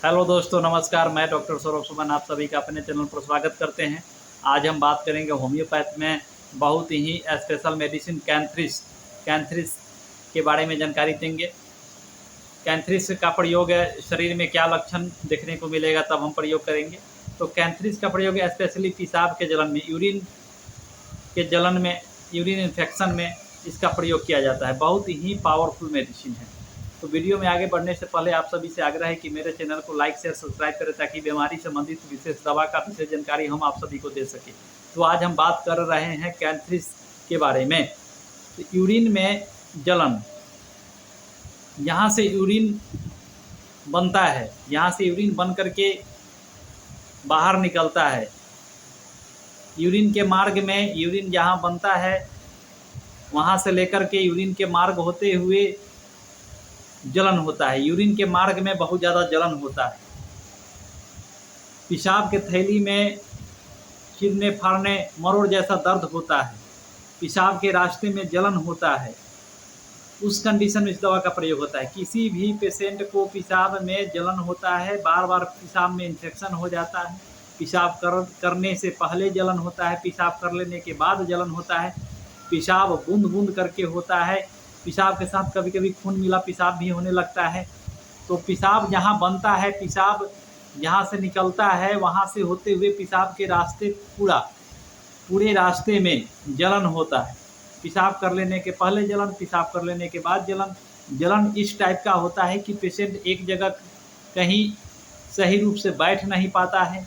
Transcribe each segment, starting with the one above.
Hello दोस्तों, नमस्कार। मैं डॉक्टर सौरभ सुमन आप सभी का अपने चैनल पर स्वागत करते हैं। आज हम बात करेंगे होम्योपैथ में बहुत ही स्पेशल मेडिसिन कैंथ्रिस कैंथ्रिस के बारे में जानकारी देंगे। कैंथ्रिस का प्रयोग शरीर में क्या लक्षण देखने को मिलेगा तब हम प्रयोग करेंगे। तो कैंथ्रिस का प्रयोग स्पेशली पेशाब के जलन में, यूरिन के जलन में, यूरिन इन्फेक्शन में इसका प्रयोग किया जाता है। बहुत ही पावरफुल मेडिसिन है। तो वीडियो में आगे बढ़ने से पहले आप सभी से आग्रह है कि मेरे चैनल को लाइक शेयर सब्सक्राइब करें ताकि बीमारी संबंधित विशेष दवा का विशेष जानकारी हम आप सभी को दे सकें। तो आज हम बात कर रहे हैं कैंथ्रिस के बारे में। तो यूरिन में जलन, यहाँ से यूरिन बनता है, यहाँ से यूरिन बन करके बाहर निकलता है। यूरिन के मार्ग में यूरिन जहाँ बनता है वहाँ से लेकर के यूरिन के मार्ग होते हुए जलन होता है। यूरिन के मार्ग में बहुत ज़्यादा जलन होता है। पेशाब के थैली में चिरने फाड़ने मरोड़ जैसा दर्द होता है। पेशाब के रास्ते में जलन होता है। उस कंडीशन में इस दवा का प्रयोग होता है। किसी भी पेशेंट को पेशाब में जलन होता है, बार बार पेशाब में इन्फेक्शन हो जाता है, पेशाब करने से पहले जलन होता है, पेशाब कर लेने के बाद जलन होता है, पेशाब बूंद बूंद करके होता है, पेशाब के साथ कभी कभी खून मिला पेशाब भी होने लगता है। तो पेशाब जहाँ बनता है, पेशाब जहाँ से निकलता है, वहाँ से होते हुए पेशाब के रास्ते पूरे रास्ते में जलन होता है। पेशाब कर लेने के पहले जलन, पेशाब कर लेने के बाद जलन इस टाइप का होता है कि पेशेंट एक जगह कहीं सही रूप से बैठ नहीं पाता है,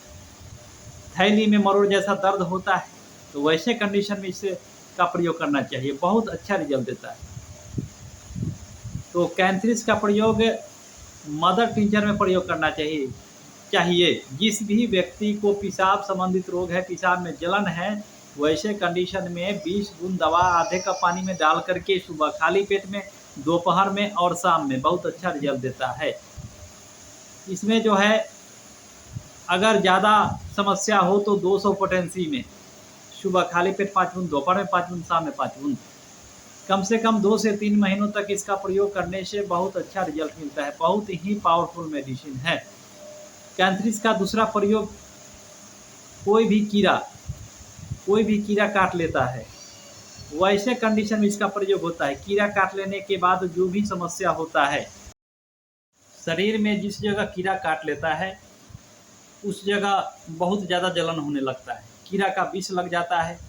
थैली में मरोड़ जैसा दर्द होता है। तो वैसे कंडीशन में इसे का प्रयोग करना चाहिए, बहुत अच्छा रिजल्ट देता है। तो कैंथ्रिस का प्रयोग मदर टिंचर में प्रयोग करना चाहिए। जिस भी व्यक्ति को पेशाब संबंधित रोग है, पेशाब में जलन है, वैसे कंडीशन में 20 बूंद दवा आधे कप पानी में डाल करके सुबह खाली पेट में, दोपहर में और शाम में बहुत अच्छा रिजल्ट देता है। इसमें जो है अगर ज़्यादा समस्या हो तो 200 पोटेंसी में सुबह खाली पेट 5 बूंद, दोपहर में 5 बूंद, शाम में 5 बूंद, कम से कम 2 से 3 महीनों तक इसका प्रयोग करने से बहुत अच्छा रिजल्ट मिलता है। बहुत ही पावरफुल मेडिसिन है। कैंथ्रिस का दूसरा प्रयोग, कोई भी कीड़ा काट लेता है, वैसे कंडीशन में इसका प्रयोग होता है। कीड़ा काट लेने के बाद जो भी समस्या होता है, शरीर में जिस जगह कीड़ा काट लेता है उस जगह बहुत ज़्यादा जलन होने लगता है। कीड़ा का विष लग जाता है।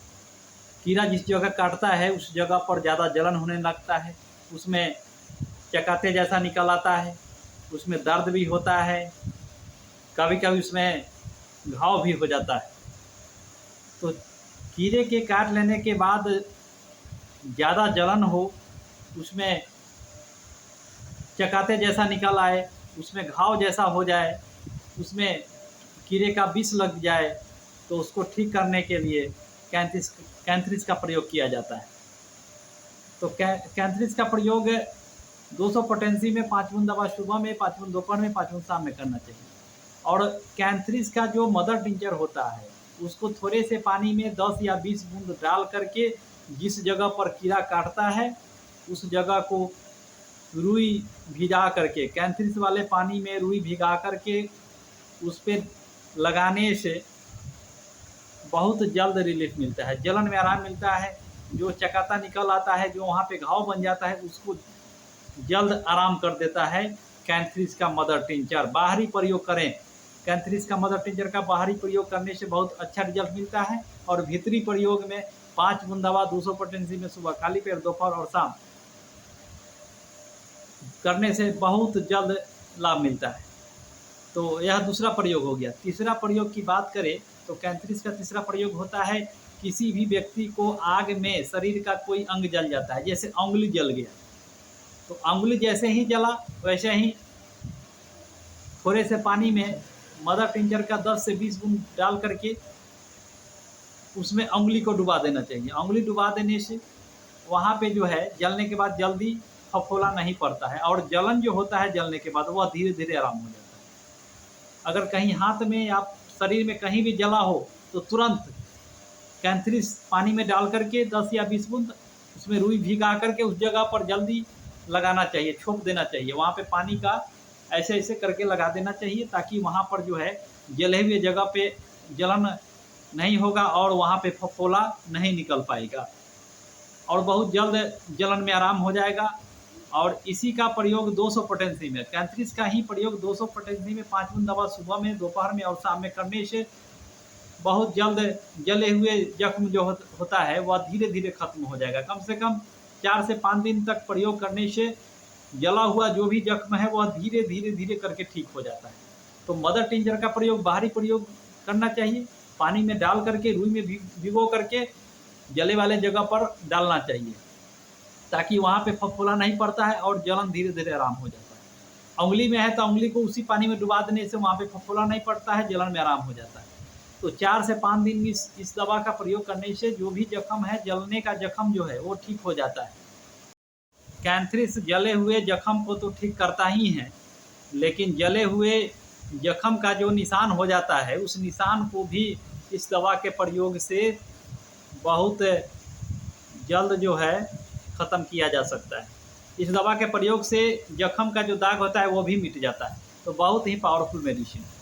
कीड़ा जिस जगह काटता है उस जगह पर ज़्यादा जलन होने लगता है, उसमें चकाते जैसा निकल आता है, उसमें दर्द भी होता है, कभी कभी उसमें घाव भी हो जाता है। तो कीड़े के काट लेने के बाद ज़्यादा जलन हो, उसमें चकाते जैसा निकल आए, उसमें घाव जैसा हो जाए, उसमें कीड़े का विष लग जाए, तो उसको ठीक करने के लिए कैंथ्रिस का प्रयोग किया जाता है। तो कैंथ्रिस का प्रयोग 200 पोटेंसी में 5 बूंद दवा सुबह में, 5 बूंद दोपहर में, 5 बूंद शाम में करना चाहिए। और कैंथ्रिस का जो मदर टिंचर होता है उसको थोड़े से पानी में 10 या 20 बूंद डाल करके जिस जगह पर कीड़ा काटता है उस जगह को रुई भिगा करके, कैंथ्रिस वाले पानी में रुई भिगा करके उस पर लगाने से बहुत जल्द रिलीफ मिलता है, जलन में आराम मिलता है। जो चकाता निकल आता है, जो वहाँ पे घाव बन जाता है, उसको जल्द आराम कर देता है कैंथ्रिस का मदर टिंचर। बाहरी प्रयोग करें, कैंथ्रिस का मदर टिंचर का बाहरी प्रयोग करने से बहुत अच्छा रिजल्ट मिलता है। और भीतरी प्रयोग में 5 बूंद दवा 200 पोटेंसी में सुबह खाली पेट, दोपहर और शाम करने से बहुत जल्द लाभ मिलता है। तो यह दूसरा प्रयोग हो गया। तीसरा प्रयोग की बात करें तो कैंथ्रिस का तीसरा प्रयोग होता है, किसी भी व्यक्ति को आग में शरीर का कोई अंग जल जाता है, जैसे उंगली जल गया, तो उंगली जैसे ही जला वैसे ही थोड़े से पानी में मदर टिंचर का 10 से 20 बूंद डाल करके उसमें उंगली को डुबा देना चाहिए। उंगली डुबा देने से वहाँ पे जो है जलने के बाद जल्दी फफोला नहीं पड़ता है, और जलन जो होता है जलने के बाद वह धीरे धीरे आराम हो जाता है। अगर कहीं हाथ में या शरीर में कहीं भी जला हो तो तुरंत कैंथ्रिस पानी में डाल करके 10 या 20 बूंद उसमें रुई भिगा करके उस जगह पर जल्दी लगाना चाहिए, छोप देना चाहिए। वहाँ पे पानी का ऐसे ऐसे करके लगा देना चाहिए, ताकि वहाँ पर जो है जले हुए जगह पे जलन नहीं होगा और वहाँ पे फफोला नहीं निकल पाएगा और बहुत जल्द जलन में आराम हो जाएगा। और इसी का प्रयोग 200 पोटेंसी में, कैंथ्रिस का ही प्रयोग 200 पोटेंसी में 5 बूंद दवा सुबह में, दोपहर में और शाम में करने से बहुत जल्द जले हुए जख्म जो होता है वह धीरे धीरे खत्म हो जाएगा। कम से कम 4 से 5 दिन तक प्रयोग करने से जला हुआ जो भी जख्म है वह धीरे धीरे धीरे करके ठीक हो जाता है। तो मदर टिंचर का प्रयोग बाहरी प्रयोग करना चाहिए, पानी में डाल करके रुई में भिगो करके जले वाले जगह पर डालना चाहिए, ताकि वहाँ पे फफोला नहीं पड़ता है और जलन धीरे धीरे आराम हो जाता है। उंगली में है तो उंगली को उसी पानी में डुबा देने से वहाँ पे फफोला नहीं पड़ता है, जलन में आराम हो जाता है। तो 4 से 5 दिन इस दवा का प्रयोग करने से जो भी जख्म है, जलने का जख्म जो है वो ठीक हो जाता है। कैंथ्रिस जले हुए जख्म को तो ठीक करता ही है, लेकिन जले हुए जख्म का जो निशान हो जाता है उस निशान को भी इस दवा के प्रयोग से बहुत जल्द जो है ख़त्म किया जा सकता है। इस दवा के प्रयोग से जख्म का जो दाग होता है वो भी मिट जाता है। तो बहुत ही पावरफुल मेडिसिन है।